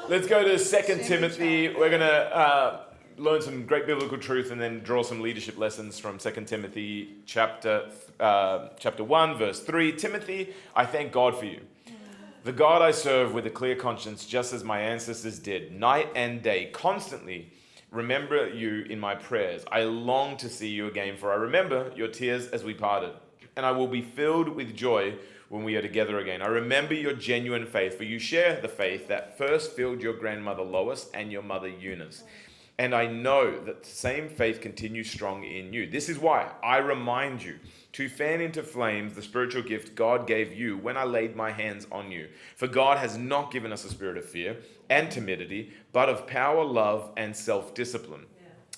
Let's go to 2 Timothy. We're going to learn some great biblical truth and then draw some leadership lessons from 2 Timothy chapter 1, verse 3. Timothy, I thank God for you. The God I serve with a clear conscience, just as my ancestors did, night and day, constantly remember you in my prayers. I long to see you again, for I remember your tears as we parted, and I will be filled with joy when we are together again. I remember your genuine faith, for you share the faith that first filled your grandmother Lois and your mother Eunice. And I know that the same faith continues strong in you. This is why I remind you to fan into flames the spiritual gift God gave you when I laid my hands on you. For God has not given us a spirit of fear and timidity, but of power, love, and self-discipline.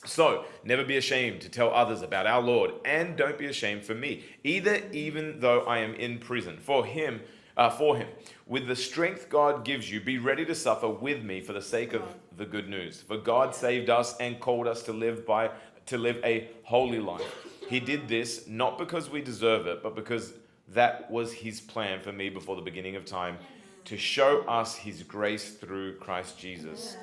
So, never be ashamed to tell others about our Lord, and don't be ashamed for me, even though I am in prison. For him. With the strength God gives you, be ready to suffer with me for the sake of the good news. For God saved us and called us to live a holy life. He did this not because we deserve it, but because that was his plan for me before the beginning of time, to show us his grace through Christ Jesus.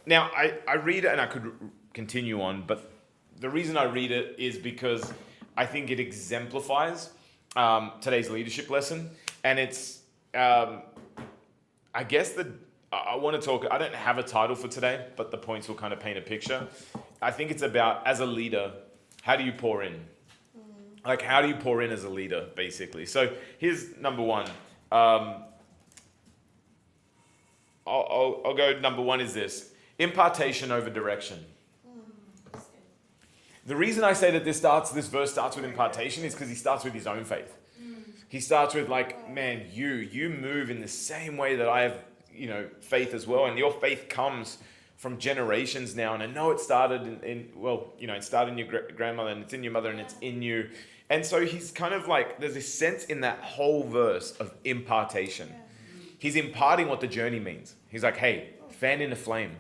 Now, I read it, and I could continue on, but the reason I read it is because I think it exemplifies today's leadership lesson. And it's, I guess I want to talk, I don't have a title for today, but the points will kind of paint a picture. I think it's about, as a leader, how do you pour in? Like, how do you pour in as a leader, basically? So here's number one. I'll go, number one is this. Impartation over direction. The reason I say that this verse starts with impartation is because he starts with his own faith. He starts with like, man, you move in the same way that I have, faith as well. And your faith comes from generations now. And I know it started it started in your grandmother, and it's in your mother, and it's in you. And so he's kind of like, there's this sense in that whole verse of impartation. He's imparting what the journey means. He's like, hey, fan in the flame.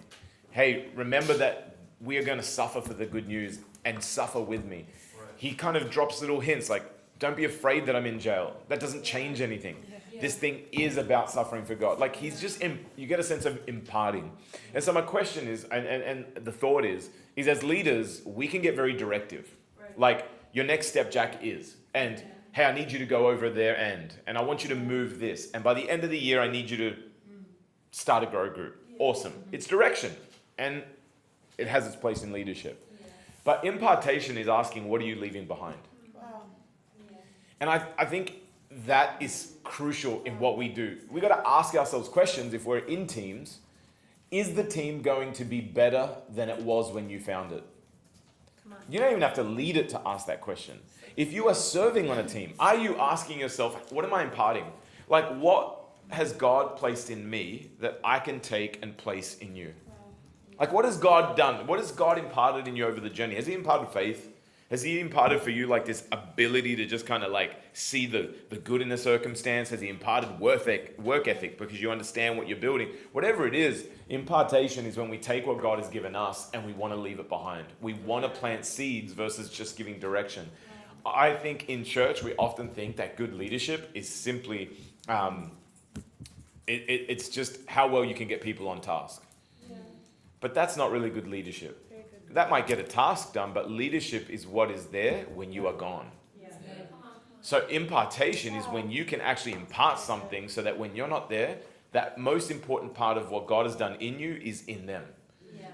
Hey, remember that we are going to suffer for the good news and suffer with me. Right. He kind of drops little hints like, don't be afraid that I'm in jail. That doesn't change anything. Yeah. This thing is about suffering for God. Like he's just, you get a sense of imparting. And so my question is, and the thought is as leaders, we can get very directive. Right. Like your next step, Jack, is, and hey, I need you to go over there and I want you to move this. And by the end of the year, I need you to start a grow group. Awesome. It's direction. And it has its place in leadership. Yeah. But impartation is asking, what are you leaving behind? Wow. Yeah. And I think that is crucial in what we do. We've got to ask ourselves questions if we're in teams. Is the team going to be better than it was when you found it? You don't even have to lead it to ask that question. If you are serving on a team, are you asking yourself, what am I imparting? Like, what has God placed in me that I can take and place in you? Like, what has God done? What has God imparted in you over the journey? Has he imparted faith? Has he imparted for you like this ability to just kind of like see the good in the circumstance? Has he imparted work ethic because you understand what you're building? Whatever it is, impartation is when we take what God has given us and we want to leave it behind. We want to plant seeds versus just giving direction. I think in church, we often think that good leadership is simply, it's just how well you can get people on task. But that's not really good leadership. That might get a task done, but leadership is what is there when you are gone. So impartation is when you can actually impart something so that when you're not there, that most important part of what God has done in you is in them.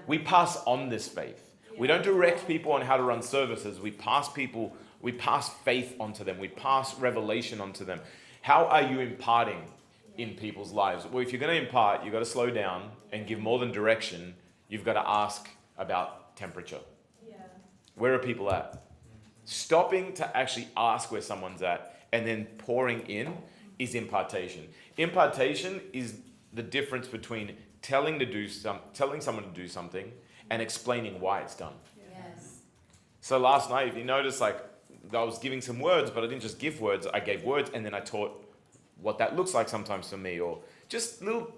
We pass on this faith. We don't direct people on how to run services. We pass faith onto them. We pass revelation onto them. How are you imparting in people's lives? Well, if you're going to impart, you've got to slow down and give more than direction. You've got to ask about temperature. Yeah. Where are people at? Stopping to actually ask where someone's at and then pouring in is impartation. Impartation is the difference between telling someone to do something and explaining why it's done. Yes. So last night, if you notice, like I was giving some words, but I didn't just give words. I gave words and then I taught what that looks like sometimes for me, or just little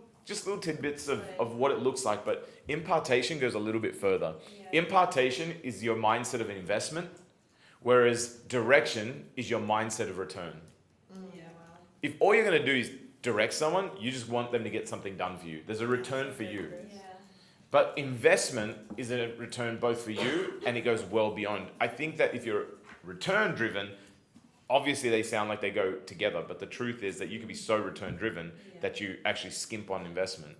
tidbits of what it looks like. But impartation goes a little bit further. Yeah. Impartation is your mindset of investment, whereas direction is your mindset of return. Yeah, wow. If all you're going to do is direct someone, you just want them to get something done for you. There's a return for you. But investment is a return both for you and it goes well beyond. I think that if you're return driven, obviously they sound like they go together, but the truth is that you can be so return driven that you actually skimp on investment.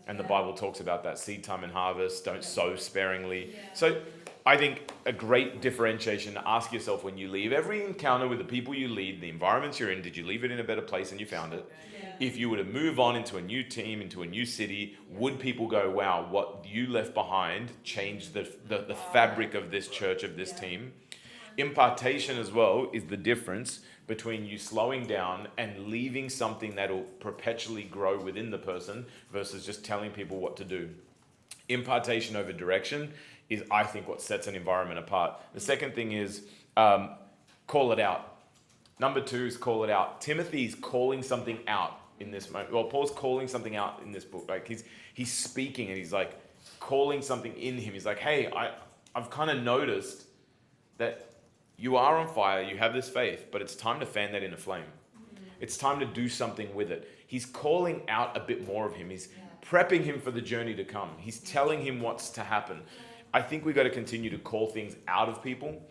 And the Bible talks about that, seed time and harvest, don't sow sparingly. So I think a great differentiation to ask yourself when you leave every encounter with the people you lead, the environments you're in, did you leave it in a better place than you found it? If you were to move on into a new team, into a new city, would people go, wow, what you left behind changed the fabric of this church, of this team? Impartation as well is the difference between you slowing down and leaving something that'll perpetually grow within the person versus just telling people what to do. Impartation over direction is, I think, what sets an environment apart. The second thing is call it out. Number 2 is call it out. Timothy's calling something out in this moment. Well, Paul's calling something out in this book. Like he's speaking and he's like calling something in him. He's like, hey, I've kind of noticed that you are on fire, you have this faith, but it's time to fan that into flame. It's time to do something with it. He's calling out a bit more of him. He's prepping him for the journey to come. He's telling him what's to happen. I think we've got to continue to call things out of people.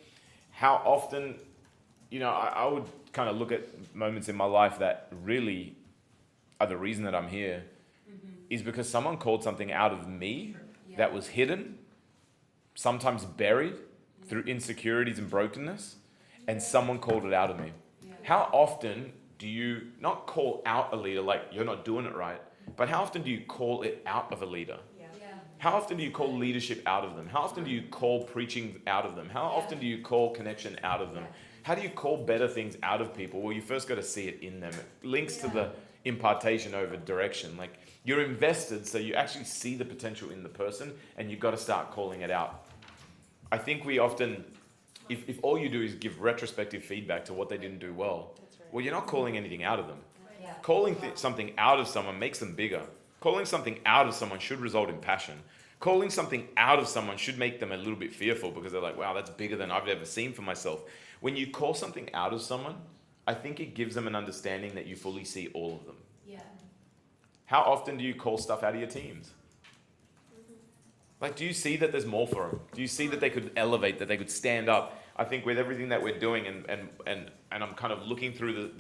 How often, I would kind of look at moments in my life that really are the reason that I'm here is because someone called something out of me that was hidden, sometimes buried through insecurities and brokenness, and someone called it out of me. How often do you not call out a leader like you're not doing it right, but how often do you call it out of a leader? How often do you call leadership out of them? How often do you call preaching out of them? How often do you call connection out of them? How do you call better things out of people? Well, you first got to see it in them. It links to the impartation over direction. Like you're invested, so you actually see the potential in the person and you've got to start calling it out. I think we often, if all you do is give retrospective feedback to what they didn't do well, well, you're not calling anything out of them. Calling something out of someone makes them bigger. Calling something out of someone should result in passion. Calling something out of someone should make them a little bit fearful because they're like, wow, that's bigger than I've ever seen for myself. When you call something out of someone, I think it gives them an understanding that you fully see all of them. How often do you call stuff out of your teams? Like, do you see that there's more for them? Do you see that they could elevate, that they could stand up? I think with everything that we're doing, and I'm kind of looking through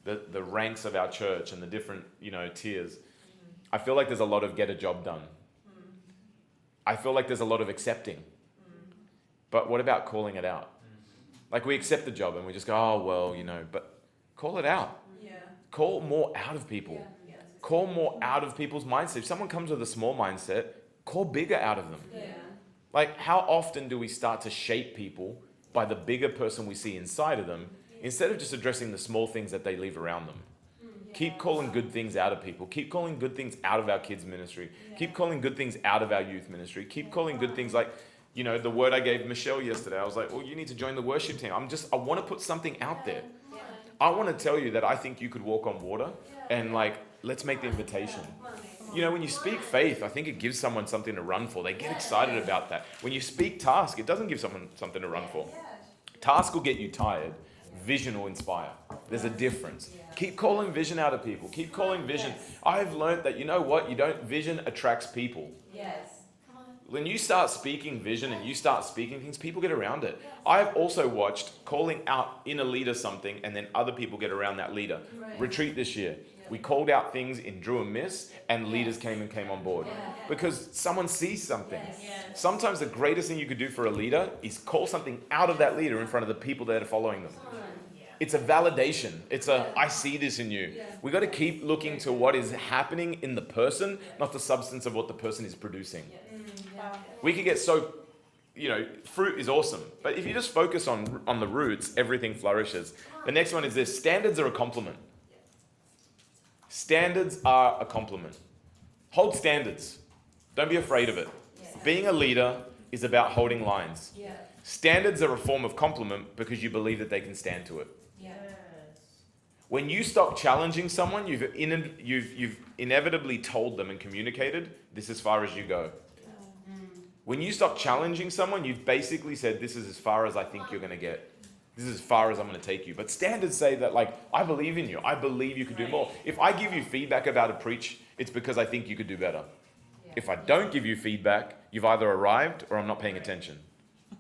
the ranks of our church and the different tiers. I feel like there's a lot of get a job done. I feel like there's a lot of accepting. But what about calling it out? Like we accept the job and we just go, oh well, but call it out. Call more out of people. Call more out of people's mindset. If someone comes with a small mindset, call bigger out of them. Like how often do we start to shape people by the bigger person we see inside of them instead of just addressing the small things that they leave around them? Keep calling good things out of people. Keep calling good things out of our kids' ministry. Keep calling good things out of our youth ministry. Keep calling good things like, the word I gave Michelle yesterday. I was like, well, you need to join the worship team. I want to put something out there. I want to tell you that I think you could walk on water and let's make the invitation. When you speak faith, I think it gives someone something to run for. They get excited about that. When you speak task, it doesn't give someone something to run for. Task will get you tired. Vision will inspire. There's a difference. Keep calling vision out of people. Keep calling vision. I've learned that, vision attracts people. When you start speaking vision and you start speaking things, people get around it. I've also watched calling out in a leader something and then other people get around that leader. Retreat this year. We called out things in Drew and Miss and leaders came on board because someone sees something. Sometimes the greatest thing you could do for a leader is call something out of that leader in front of the people that are following them. It's a validation. It's I see this in you. We got to keep looking to what is happening in the person, not the substance of what the person is producing. We could get so, fruit is awesome. But if you just focus on the roots, everything flourishes. The next one is this. Standards are a compliment. Standards are a compliment. Hold standards. Don't be afraid of it. Being a leader is about holding lines. Standards are a form of compliment because you believe that they can stand to it. When you stop challenging someone, you've inevitably told them and communicated, this is as far as you go. When you stop challenging someone, you've basically said, this is as far as I think you're going to get. This is as far as I'm going to take you. But standards say that, like, I believe in you. I believe you could do more. If I give you feedback about a preach, it's because I think you could do better. Yeah. If I don't give you feedback, you've either arrived or I'm not paying attention.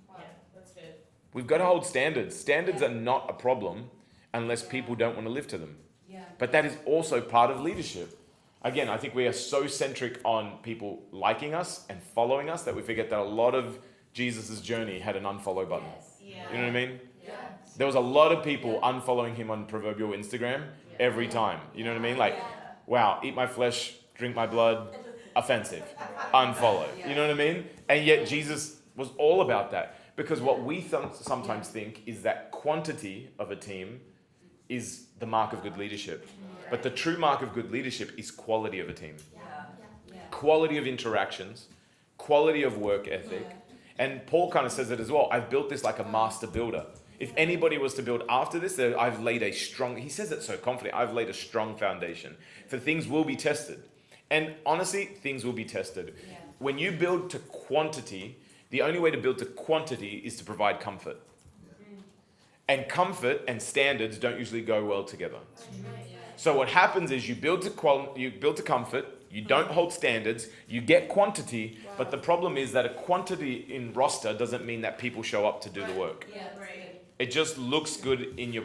Wow. Yeah, that's good. We've got to hold standards. Standards are not a problem unless people don't want to live to them. Yeah. But that is also part of leadership. Again, I think we are so centric on people liking us and following us that we forget that a lot of Jesus' journey had an unfollow button. Yes. Yeah. You know what I mean? Yeah. There was a lot of people unfollowing him on proverbial Instagram every time. You know what I mean? Like, wow, eat my flesh, drink my blood, offensive, unfollow. You know what I mean? And yet Jesus was all about that. Because what we sometimes think is that quantity of a team is the mark of good leadership. But the true mark of good leadership is quality of a team. Quality of interactions, quality of work ethic. And Paul kind of says it as well. I've built this like a master builder. If anybody was to build after this, I've laid a strong, he says it so confident, I've laid a strong foundation. For things will be tested. And honestly, things will be tested. Yeah. When you build to quantity, the only way to build to quantity is to provide comfort. And comfort and standards don't usually go well together. So what happens is you build to comfort, you don't hold standards, you get quantity, but the problem is that a quantity in roster doesn't mean that people show up to do the work. Yeah, right. It just looks good in your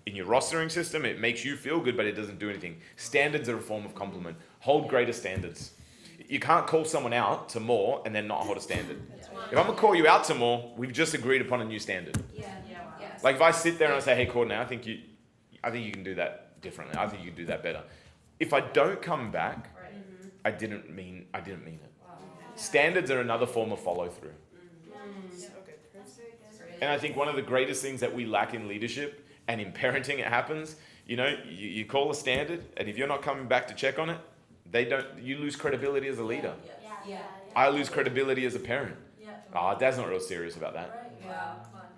rostering system. It makes you feel good, but it doesn't do anything. Standards are a form of compliment. Hold greater standards. You can't call someone out to more and then not hold a standard. If I'm gonna call you out to more, we've just agreed upon a new standard. Like if I sit there and I say, "Hey, Courtney, I think you can do that differently. I think you can do that better." If I don't come back, I didn't mean it. Standards are another form of follow through. And I think one of the greatest things that we lack in leadership and in parenting, it happens, you call a standard, and if you're not coming back to check on it, you lose credibility as a leader. I lose credibility as a parent. Dad's not real serious about that.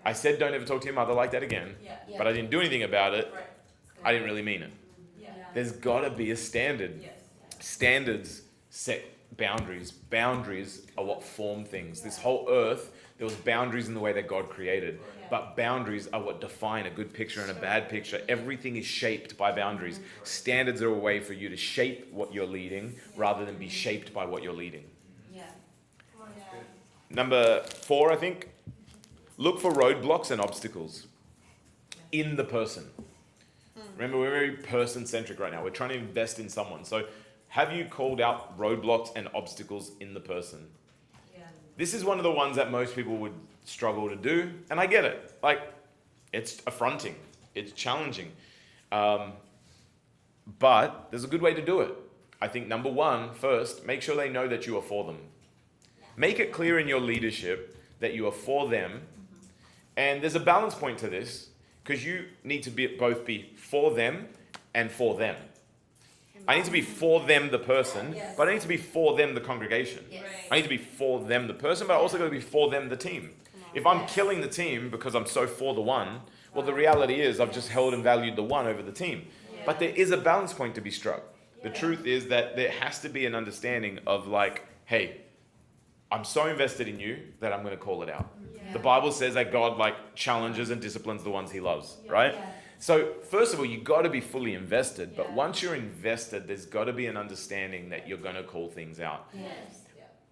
I said don't ever talk to your mother like that again, but I didn't do anything about it. I didn't really mean it. There's got to be a standard. Standards set boundaries. Boundaries are what form things. This whole earth, there was boundaries in the way that God created. But boundaries are what define a good picture and a bad picture. Everything is shaped by boundaries. Standards are a way for you to shape what you're leading rather than be shaped by what you're leading. Number 4, I think, look for roadblocks and obstacles in the person. Remember, we're very person-centric right now. We're trying to invest in someone. So have you called out roadblocks and obstacles in the person? This is one of the ones that most people would struggle to do, and I get it. Like, it's affronting, it's challenging, but there's a good way to do it. I think number 1, first, make sure they know that you are for them. Make it clear in your leadership that you are for them, and there's a balance point to this, because you need to both be for them and for them. I need to be for them, the person, but I need to be for them, the congregation. I need to be for them, the person, but I also got to be for them, the team. If I'm killing the team because I'm so for the one, well, the reality is I've just held and valued the one over the team. But there is a balance point to be struck. The truth is that there has to be an understanding of like, hey, I'm so invested in you that I'm going to call it out. The Bible says that God like challenges and disciplines the ones he loves, right? So first of all, you got to be fully invested. But once you're invested, there's got to be an understanding that you're going to call things out.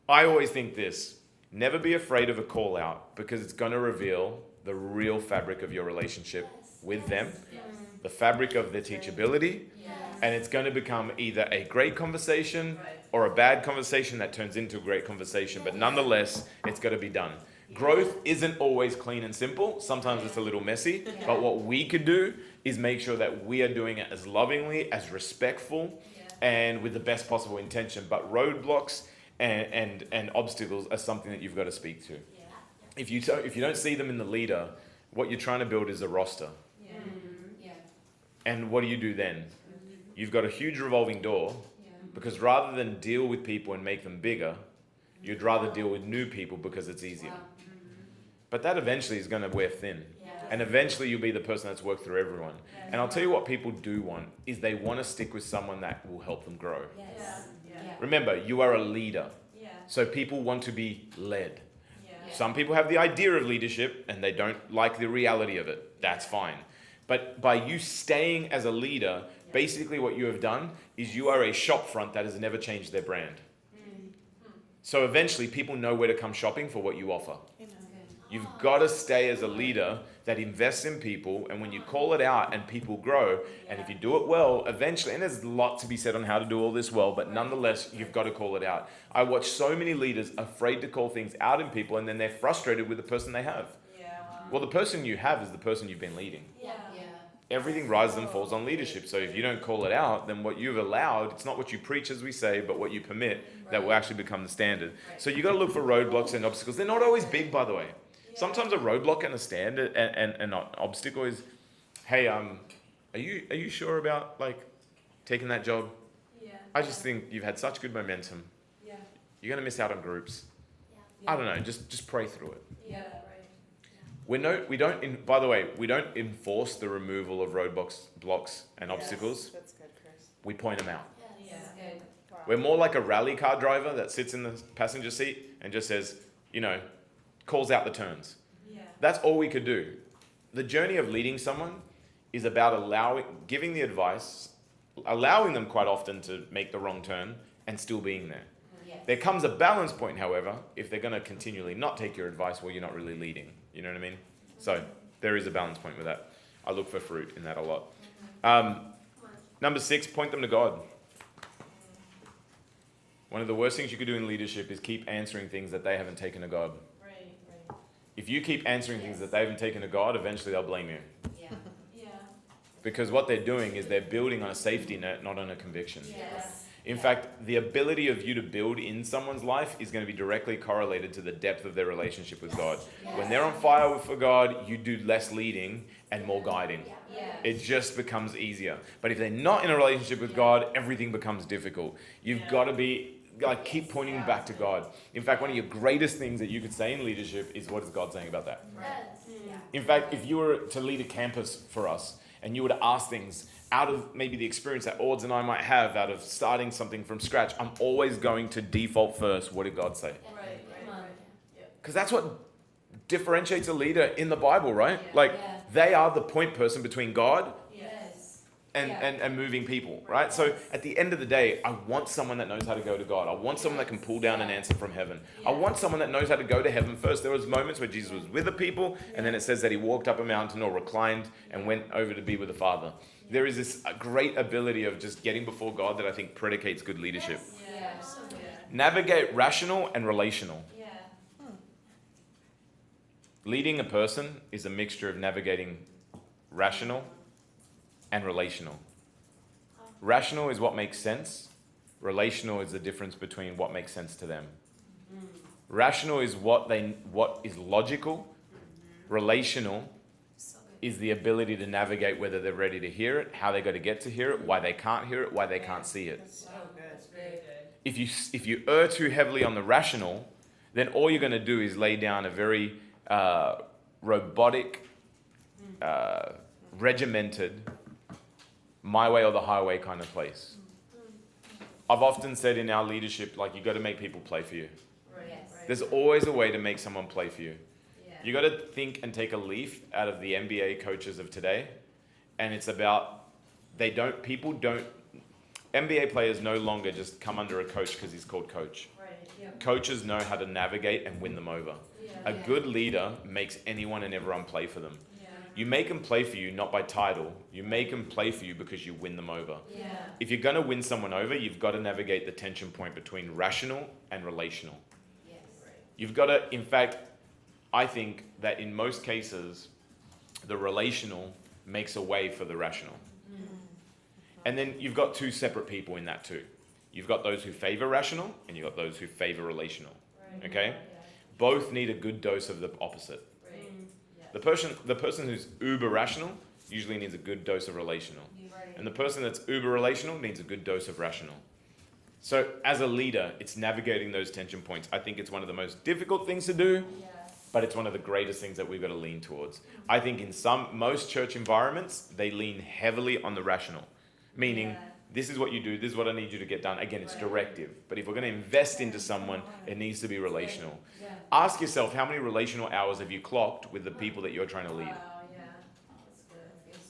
I always think this. Never be afraid of a call out because it's going to reveal the real fabric of your relationship with them, the fabric of their teachability, and it's going to become either a great conversation or a bad conversation that turns into a great conversation. But nonetheless, it's got to be done. Growth isn't always clean and simple. Sometimes it's a little messy. But what we could do is make sure that we are doing it as lovingly, as respectful, and with the best possible intention. But roadblocks and obstacles are something that you've got to speak to. If you don't see them in the leader, what you're trying to build is a roster. And what do you do then? You've got a huge revolving door, because rather than deal with people and make them bigger, you'd rather deal with new people because it's easier. But that eventually is going to wear thin. And eventually you'll be the person that's worked through everyone. And I'll tell you what people do want, is they want to stick with someone that will help them grow. Remember, you are a leader. So people want to be led. Some people have the idea of leadership and they don't like the reality of it. That's fine. But by you staying as a leader, basically what you have done is you are a shop front that has never changed their brand. So eventually people know where to come shopping for what you offer. You've got to stay as a leader that invests in people, and when you call it out and people grow, and if you do it well, eventually, and there's a lot to be said on how to do all this well, but nonetheless, you've got to call it out. I watch so many leaders afraid to call things out in people, and then they're frustrated with the person they have. Well, the person you have is the person you've been leading. Everything rises and falls on leadership. So if you don't call it out, then what you've allowed, it's not what you preach, as we say, but what you permit, that will actually become the standard. So you've got to look for roadblocks and obstacles. They're not always big, by the way. Sometimes a roadblock and a standard and an obstacle is, hey, are you sure about like taking that job? I just think you've had such good momentum. You're going to miss out on groups. I don't know. Just pray through it. We don't enforce the removal of blocks and obstacles. That's good, Chris. We point them out. Good. Wow. We're more like a rally car driver that sits in the passenger seat and just says, calls out the turns. That's all we could do. The journey of leading someone is about giving the advice, allowing them quite often to make the wrong turn and still being there. There comes a balance point, however, if they're going to continually not take your advice, well, you're not really leading. You know what I mean? So there is a balance point with that. I look for fruit in that a lot. Number 6, point them to God. One of the worst things you could do in leadership is keep answering things that they haven't taken to God. If you keep answering things that they haven't taken to God, eventually they'll blame you. Because what they're doing is they're building on a safety net, not on a conviction. In fact, the ability of you to build in someone's life is going to be directly correlated to the depth of their relationship with God. When they're on fire for God, you do less leading and more guiding. It just becomes easier. But if they're not in a relationship with God, everything becomes difficult. You've got to be keep pointing back to God. In fact, one of your greatest things that you could say in leadership is, what is God saying about that? In fact, if you were to lead a campus for us and you were to ask things out of maybe the experience that Ords and I might have out of starting something from scratch, I'm always going to default first, what did God say? Because that's what differentiates a leader in the Bible, right? They are the point person between God and moving people, right? So at the end of the day, I want someone that knows how to go to God. I want someone that can pull down an answer from heaven. I want someone that knows how to go to heaven first. There was moments where Jesus was with the people, and then it says that he walked up a mountain or reclined and went over to be with the Father. There is this great ability of just getting before God that I think predicates good leadership. Navigate rational and relational. Leading a person is a mixture of navigating rational and relational. Rational is what makes sense. Relational is the difference between what makes sense to them. Rational is what is logical. Relational is the ability to navigate whether they're ready to hear it, how they're going to get to hear it, why they can't hear it, why they can't see it. If you err too heavily on the rational, then all you're going to do is lay down a very robotic, regimented, my way or the highway kind of place. I've often said in our leadership, you got to make people play for you. There's always a way to make someone play for you. You got to think and take a leaf out of the NBA coaches of today, and it's about NBA players no longer just come under a coach because he's called coach. Coaches know how to navigate and win them over. A good leader makes anyone and everyone play for them. You make them play for you not by title. You make them play for you because you win them over. If you're going to win someone over, you've got to navigate the tension point between rational and relational. You've got to, in fact, I think that in most cases, the relational makes a way for the rational. And then you've got two separate people in that too. You've got those who favor rational and you've got those who favor relational. Okay? Both need a good dose of the opposite. The person who's uber rational usually needs a good dose of relational. And the person that's uber relational needs a good dose of rational. So as a leader, it's navigating those tension points. I think it's one of the most difficult things to do, but it's one of the greatest things that we've got to lean towards. I think in most church environments, they lean heavily on the rational, meaning this is what you do, this is what I need you to get done. Again, it's directive. But if we're going to invest into someone, it needs to be relational. Yeah. Ask yourself, how many relational hours have you clocked with the people that you're trying to lead? Wow, yeah. That's good.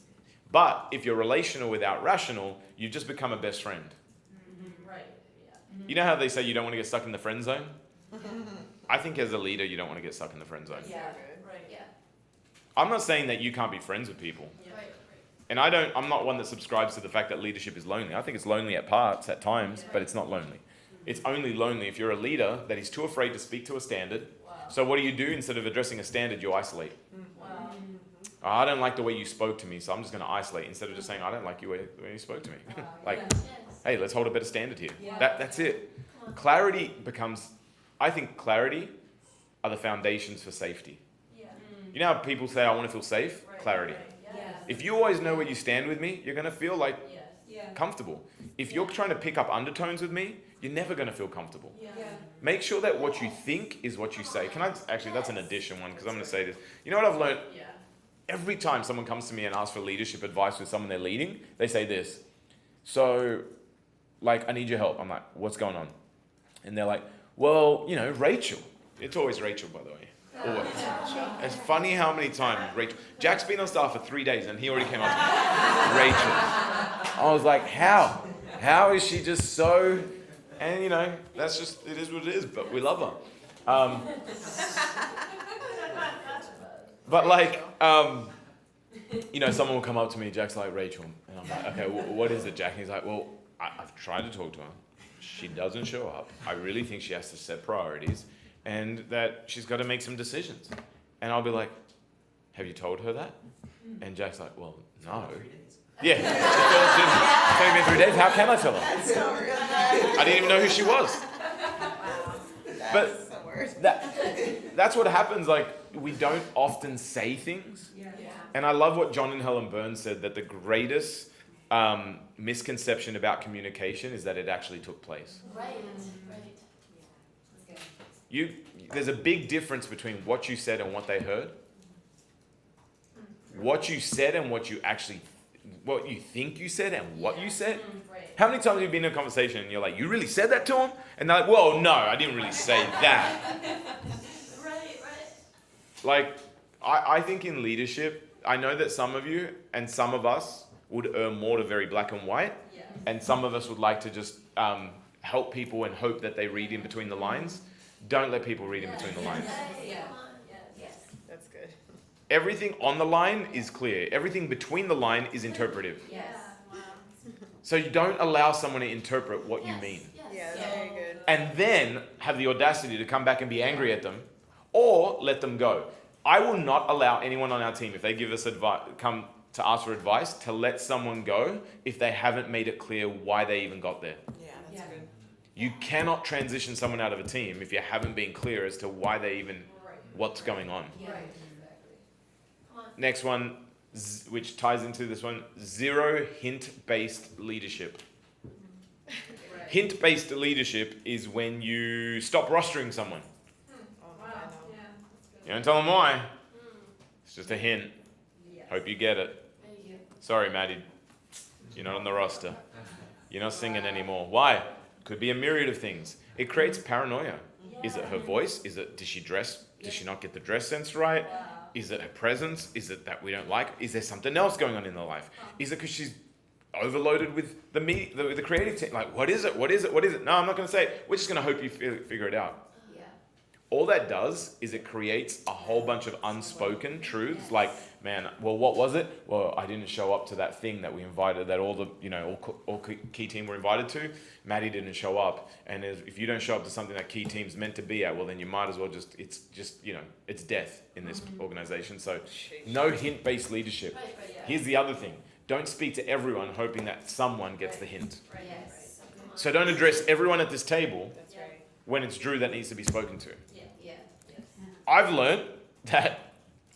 But if you're relational without rational, you've just become a best friend. Mm-hmm. Right. Yeah. You know how they say you don't want to get stuck in the friend zone? I think as a leader, you don't want to get stuck in the friend zone. Yeah. Right. Yeah. I'm not saying that you can't be friends with people. Yeah. Right. And I'm not one that subscribes to the fact that leadership is lonely. I think it's lonely at parts, at times, but it's not lonely. It's only lonely if you're a leader that is too afraid to speak to a standard. Wow. So what do? Instead of addressing a standard, you isolate. Wow. Oh, I don't like the way you spoke to me, so I'm just going to isolate instead of just saying, I don't like the way you spoke to me. Wow. Like, Yes. hey, let's hold a better standard here. Yeah. That's it. Clarity becomes, I think clarity are the foundations for safety. Yeah. You know how people say, I want to feel safe? Right. Clarity. Right. Yes. If you always know where you stand with me, you're going to feel like Yes. Yeah. comfortable. If you're trying to pick up undertones with me, you're never going to feel comfortable. Yeah. Make sure that what you think is what you say. Actually, that's an addition one because I'm going to say this. You know what I've learned? Yeah. Every time someone comes to me and asks for leadership advice with someone they're leading, they say this. So, like, I need your help. I'm like, what's going on? And they're like, well, Rachel. It's always Rachel, by the way. Always. It's funny how many times Rachel. Jack's been on staff for 3 days and he already came up to me. Rachel. I was like, how? How is she just so? And that's just, it is what it is, but we love her. But like, someone will come up to me, Jack's like, Rachel. And I'm like, okay, what is it, Jack? And he's like, well, I've tried to talk to her. She doesn't show up. I really think she has to set priorities and that she's got to make some decisions. And I'll be like, have you told her that? And Jack's like, well, no. Yeah. It's only been 3 days. How can I tell her? I didn't even know who she was. But that's what happens. Like, we don't often say things. Yeah. And I love what John and Helen Burns said, that the greatest misconception about communication is that it actually took place. Right. There's a big difference between what you said and what they heard. What you said and what you think you said and what you said. Right. How many times have you been in a conversation and you're like, you really said that to him? And they're like, well, no, I didn't really say that. Right. Like, I think in leadership, I know that some of you and some of us would err more to very black and white. Yeah. And some of us would like to just help people and hope that they read in between the lines. Don't let people read in between the lines. Yeah. Yes. That's good. Everything on the line is clear. Everything between the line is interpretive. Yes. So you don't allow someone to interpret what you mean. Yeah, that's very good. And then have the audacity to come back and be angry at them or let them go. I will not allow anyone on our team, if they give us advice, come to ask for advice, to let someone go if they haven't made it clear why they even got there. Yeah, that's good. You cannot transition someone out of a team if you haven't been clear as to why they even, what's going on. Right. Exactly. Next one, which ties into this one, zero hint-based leadership. Right. Hint-based leadership is when you stop rostering someone. Oh, Wow. I know. Yeah. You don't tell them why. It's just a hint. Yes. Hope you get it. Thank you. Sorry, Maddie. You're not on the roster. You're not singing anymore. Why? Could be a myriad of things. It creates paranoia. Is it her voice? Does she dress? Does she not get the dress sense right? Wow. Is it her presence? Is it that we don't like? Is there something else going on in her life? Is it because she's overloaded with the creative team? Like, what is it? What is it? What is it? No, I'm not going to say it. We're just going to hope you figure it out. Yeah. All that does is it creates a whole bunch of unspoken truths. Like, man, well, what was it? Well, I didn't show up to that thing that we invited, that all the, all key team were invited to. Maddie didn't show up. And if you don't show up to something that key team's meant to be at, well, then you might as well it's death in this organization. So no hint-based leadership. Right. Yeah. Here's the other thing. Don't speak to everyone hoping that someone gets the hint. Right. Yes. So don't address everyone at this table That's right. when it's Drew that needs to be spoken to. Yeah. Yes. I've learned that,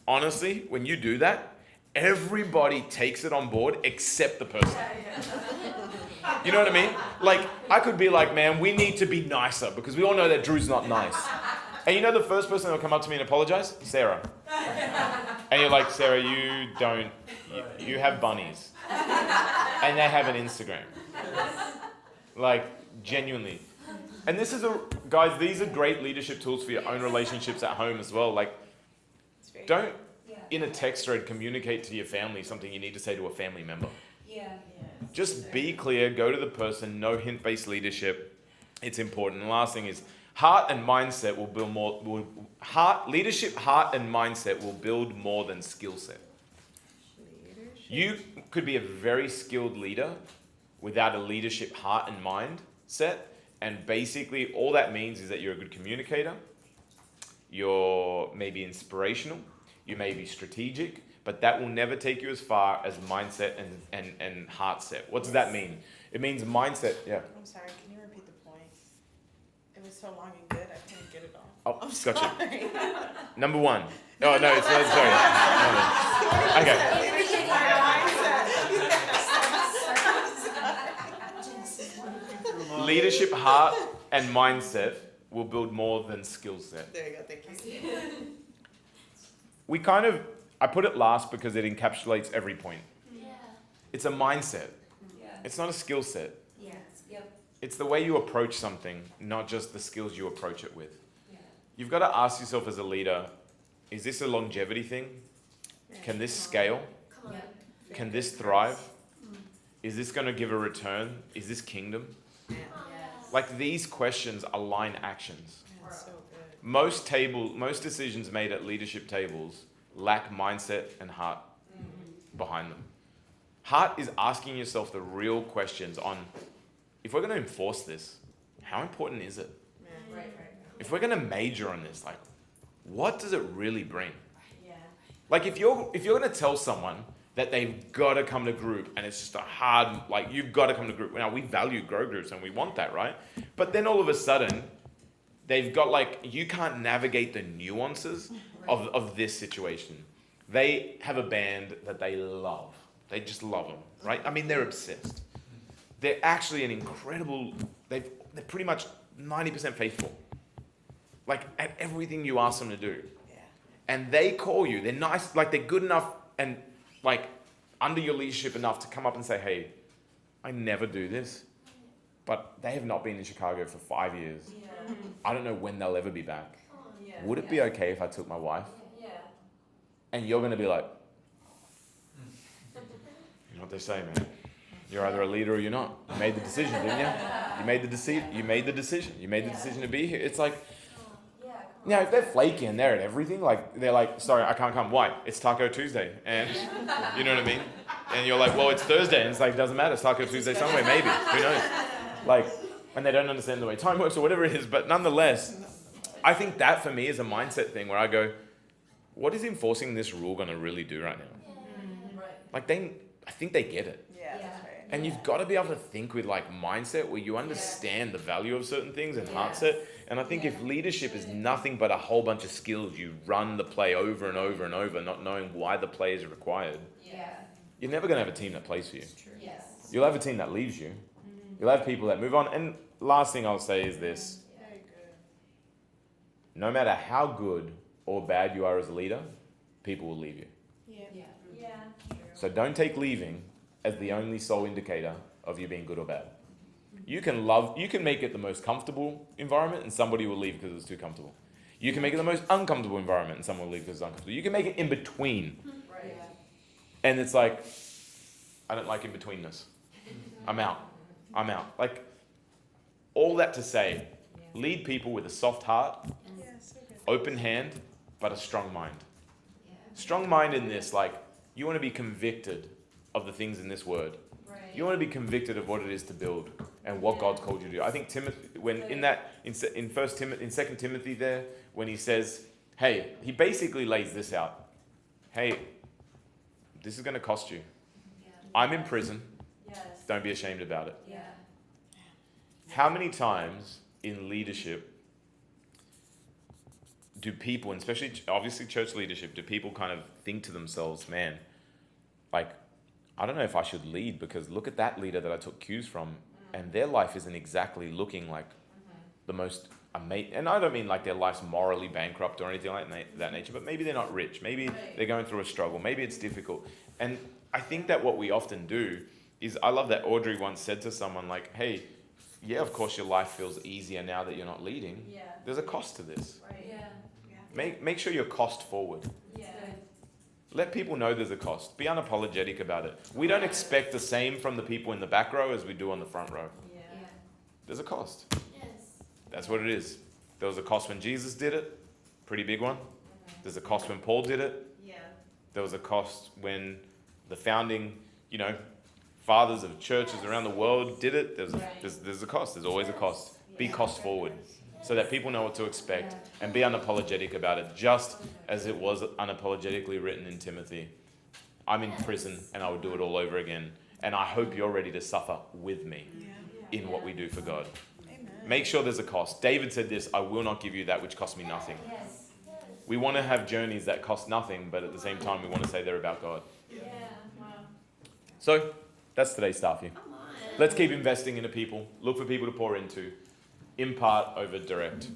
honestly, when you do that, everybody takes it on board except the person. You know what I mean? Like, I could be like, man, we need to be nicer because we all know that Drew's not nice. And you know the first person that will come up to me and apologize? Sarah. And you're like, Sarah, you have bunnies. And they have an Instagram. Like, genuinely. And guys, these are great leadership tools for your own relationships at home as well. Like, It's very don't in a text thread communicate to your family something you need to say to a family member. Yeah. Just be clear, go to the person, no hint-based leadership. It's important. And the last thing is heart and mindset will build more. Leadership, heart, and mindset will build more than skill set. leadership. You could be a very skilled leader without a leadership heart and mind set. And basically all that means is that you're a good communicator. You're maybe inspirational. You may be strategic, but that will never take you as far as mindset and heart set. What does that mean? It means mindset. Yeah. I'm sorry, can you repeat the point? It was so long and good, I couldn't get it all. Oh, I'm gotcha. sorry. Number one. Oh, no, it's not. Sorry. Okay. Leadership mindset. Leadership, heart, and mindset will build more than skill set. There you go, thank you. I put it last because it encapsulates every point. Yeah. It's a mindset. Yeah. It's not a skill set. Yes. Yep. It's the way you approach something, not just the skills you approach it with. Yeah. You've got to ask yourself as a leader, is this a longevity thing? Can this scale? Come on. Can this thrive? Is this going to give a return? Is this kingdom? Yes. Like, these questions align actions. Man, so good. Most decisions made at leadership tables lack mindset and heart behind them. Heart is asking yourself the real questions on, if we're going to enforce this, how important is it? Man. Right. If we're going to major on this, like, what does it really bring? Yeah. Like, if you're going to tell someone that they've got to come to group and it's just a hard, like, you've got to come to group. Now, we value grow groups and we want that, right? But then all of a sudden, they've got, like, you can't navigate the nuances of this situation. They have a band that they love. They just love them, right? I mean, they're obsessed. They're actually an incredible, they're pretty much 90% faithful. Like, at everything you ask them to do. Yeah. And they call you, they're nice, like, they're good enough and, like, under your leadership enough to come up and say, hey, I never do this. But they have not been in Chicago for 5 years. Yeah. I don't know when they'll ever be back. Yeah. Would it be okay if I took my wife? Yeah. And you're going to be like, you know what they say, man. You're either a leader or you're not. You made the decision, didn't you? You made the decision. You made the decision to be here. It's like, Yeah. now if they're flaky and they're at everything, like, they're like, sorry, I can't come. Why? It's Taco Tuesday. And you know what I mean? And you're like, well, it's Thursday. And it's like, doesn't matter. It's Taco Tuesday somewhere, maybe. Who knows? Like, and they don't understand the way time works or whatever it is. But nonetheless, I think that for me is a mindset thing where I go, what is enforcing this rule going to really do right now? Right. Like, I think they get it. Yeah, that's Yeah. right. And you've got to be able to think with, like, mindset where you understand the value of certain things and heart set. And I think if leadership is nothing but a whole bunch of skills, you run the play over and over and over, not knowing why the play is required, Yeah. you're never going to have a team that plays for you. Yes. You'll have a team that leaves you. You'll have people that move on. And last thing I'll say is this. Very good. No matter how good or bad you are as a leader, people will leave you. Yeah. Yeah. Yeah. So don't take leaving as the only sole indicator of you being good or bad. You can make it the most comfortable environment and somebody will leave because it's too comfortable. You can make it the most uncomfortable environment and someone will leave because it's uncomfortable. You can make it in between. Right. And it's like, I don't like in betweenness. I'm out. Like, all that to say, lead people with a soft heart, Yeah, so good. open hand, but a strong mind. Yeah. Strong mind in this, like, you want to be convicted of the things in this word. Right. You want to be convicted of what it is to build and what God's called you to do. I think Timothy, when in 2 Timothy there, when he says, hey, he basically lays this out. Hey, this is going to cost you. Yeah. I'm in prison. Yes. Don't be ashamed about it. Yeah. How many times in leadership do people, and especially obviously church leadership, do people kind of think to themselves, man, like, I don't know if I should lead because look at that leader that I took cues from and their life isn't exactly looking like the most amazing. And I don't mean like their life's morally bankrupt or anything like that nature, but maybe they're not rich. Maybe they're going through a struggle. Maybe it's difficult. And I think that what we often do is I love that Audrey once said to someone like, hey, yeah, of course your life feels easier now that you're not leading. Yeah. There's a cost to this. Right. Yeah. Make sure you're cost forward. Yeah. Let people know there's a cost. Be unapologetic about it. We don't expect the same from the people in the back row as we do on the front row. Yeah. There's a cost. Yes. That's what it is. There was a cost when Jesus did it, pretty big one. There's a cost when Paul did it. Yeah. There was a cost when the founding, fathers of churches around the world did it. There's a cost. There's always a cost. Be cost forward so that people know what to expect, and be unapologetic about it, just as it was unapologetically written in Timothy. I'm in prison and I would do it all over again. And I hope you're ready to suffer with me in what we do for God. Amen. Make sure there's a cost. David said this, I will not give you that which costs me nothing. Yes. We want to have journeys that cost nothing, but at the same time we want to say they're about God. Yeah. Wow. So that's today's stuff here. Come on. Let's keep investing into people. Look for people to pour into. Impart over direct.